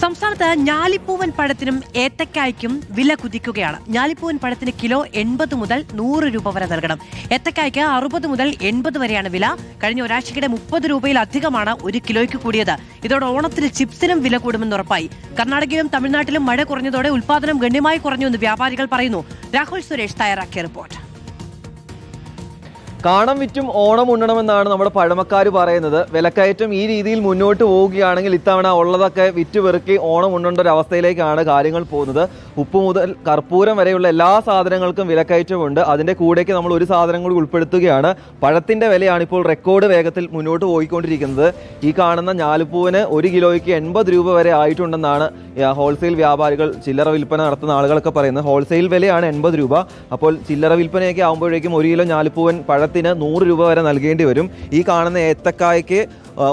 സംസ്ഥാനത്ത് ഞാലിപ്പൂവൻ പഴത്തിനും ഏത്തക്കായ്ക്കും വില കുതിക്കുകയാണ്. ഞാലിപ്പൂവൻ പഴത്തിന് കിലോ 80 മുതൽ 100 രൂപ വരെ നൽകണം. ഏത്തക്കായ്ക്ക് 60 മുതൽ 80 വരെയാണ് വില. കഴിഞ്ഞ ഒരാഴ്ചക്കിടെ 30 രൂപയിലധികമാണ് ഒരു കിലോയ്ക്ക് കൂടിയത്. ഇതോടെ ഓണത്തിന് ചിപ്സിനും വില കൂടുമെന്ന് ഉറപ്പായി. കർണാടകയിലും തമിഴ്നാട്ടിലും മഴ കുറഞ്ഞതോടെ ഉൽപാദനം ഗണ്യമായി കുറഞ്ഞുവെന്ന് വ്യാപാരികൾ പറയുന്നു. രാഹുൽ സുരേഷ് തയ്യാറാക്കിയ റിപ്പോർട്ട്. കാണം വിറ്റും ഓണം ഉണ്ണണമെന്നാണ് നമ്മുടെ പഴമക്കാർ പറയുന്നത്. വിലക്കയറ്റം ഈ രീതിയിൽ മുന്നോട്ട് പോവുകയാണെങ്കിൽ ഇത്തവണ ഉള്ളതൊക്കെ വിറ്റ് പെറുക്കി ഓണം ഉണ്ണേണ്ട ഒരു അവസ്ഥയിലേക്കാണ് കാര്യങ്ങൾ പോകുന്നത്. ഉപ്പ് മുതൽ കർപ്പൂരം വരെയുള്ള എല്ലാ സാധനങ്ങൾക്കും വിലക്കയറ്റമുണ്ട്. അതിൻ്റെ കൂടേക്ക് നമ്മൾ ഒരു സാധനം കൂടി ഉൾപ്പെടുത്തുകയാണ്. പഴത്തിൻ്റെ വിലയാണ് ഇപ്പോൾ റെക്കോർഡ് വേഗത്തിൽ മുന്നോട്ട് പോയിക്കൊണ്ടിരിക്കുന്നത്. ഈ കാണുന്ന ഞാലിപ്പൂവിന് 1 കിലോയ്ക്ക് 80 രൂപ വരെ ആയിട്ടുണ്ടെന്നാണ് ഹോൾസെയിൽ വ്യാപാരികൾ, ചില്ലറ വിൽപ്പന നടത്തുന്ന ആളുകളൊക്കെ പറയുന്നത്. ഹോൾസെയിൽ വിലയാണ് 80 രൂപ. അപ്പോൾ ചില്ലറ വിൽപ്പനയൊക്കെ ആകുമ്പോഴേക്കും 1 കിലോ ഞാലിപ്പൂവൻ പഴത്തിന് 100 രൂപ വരെ നൽകേണ്ടി വരും. ഈ കാണുന്ന ഏത്തക്കായ്ക്ക്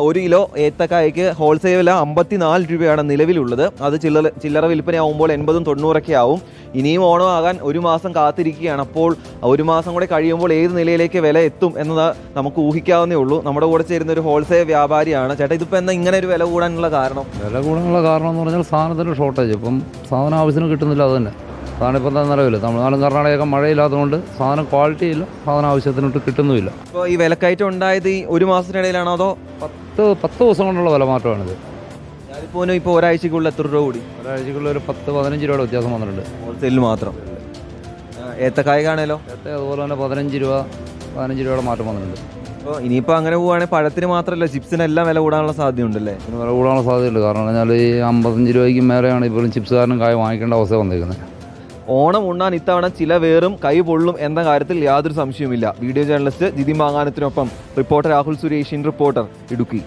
1 കിലോ ഏത്തക്കായ്ക്ക് ഹോൾസെയിൽ വില 54 രൂപയാണ് നിലവിലുള്ളത്. അത് ചില്ലറ വിൽപ്പനയാവുമ്പോൾ 80-90 ആവും. ഇനിയും ഓണമാകാൻ 1 മാസം കാത്തിരിക്കുകയാണ്. അപ്പോൾ 1 മാസം കൂടെ കഴിയുമ്പോൾ ഏത് നിലയിലേക്ക് വില എത്തും എന്നത് നമുക്ക് ഊഹിക്കാവുന്നേ ഉള്ളൂ. നമ്മുടെ കൂടെ ചേരുന്ന ഒരു ഹോൾസെയിൽ വ്യാപാരിയാണ്. ചേട്ടാ, ഇതിപ്പോൾ എന്താ ഇങ്ങനെ ഒരു വില കൂടാനുള്ള കാരണം? വില കൂടാനുള്ള കാരണം എന്ന് പറഞ്ഞാൽ സാധനത്തിൻ്റെ ഷോർട്ടേജ്. ഇപ്പം സാധനം ആവശ്യത്തിന് കിട്ടുന്നില്ല. അത് തന്നെ സാധനം ഇപ്പം എന്താ നിലവില്ല. തമിഴ്നാടും കർണാടകയൊക്കെ മഴയില്ലാത്തതുകൊണ്ട് സാധനം ക്വാളിറ്റി ഇല്ല, സാധനം ആവശ്യത്തിനോട്ട് കിട്ടുന്നുമില്ല. ഇപ്പോൾ ഈ വിലക്കയറ്റം ഉണ്ടായത് ഈ 1 മാസത്തിനിടയിലാണോ അതോ 10 ദിവസം കൊണ്ടുള്ള വില മാറ്റമാണിത്. ഞാലിപ്പൂവിന് ഇപ്പോൾ ഒരാഴ്ചക്കുള്ളിൽ എത്ര രൂപ കൂടി? ഒരാഴ്ചക്കുള്ള ഒരു 10-15 രൂപയുടെ വ്യത്യാസം വന്നിട്ടുണ്ട് ഹോൾസെയിലിൽ മാത്രം. ഏത്തക്കായ്ക്കാണേലോ അതുപോലെ തന്നെ 15 രൂപയുടെ മാറ്റം വന്നിട്ടുണ്ട്. അപ്പോൾ ഇനിയിപ്പോൾ അങ്ങനെ പോവുകയാണെങ്കിൽ പഴത്തിന് മാത്രമല്ല ചിപ്സിനെല്ലാം വില കൂടാനുള്ള സാധ്യതയുണ്ടല്ലേ? വില കൂടാനുള്ള സാധ്യതയുണ്ട്. കാരണം പറഞ്ഞാൽ ഈ 55 രൂപയ്ക്ക് മേലെയാണ് ഇപ്പോഴും ചിപ്സുകാരനും കായ വാങ്ങിക്കേണ്ട അവസ്ഥ വന്നിരിക്കുന്നത്. ഓണം ഉണ്ണാൻ ഇത്തവണ ചില വേറും കൈ പൊള്ളും എന്ന കാര്യത്തിൽ യാതൊരു സംശയവുമില്ല. വീഡിയോ ജേർണലിസ്റ്റ് ജിതി മാങ്ങാനത്തിനൊപ്പം റിപ്പോർട്ടർ രാഹുൽ സുരേഷ്, റിപ്പോർട്ടർ ഇടുക്കി.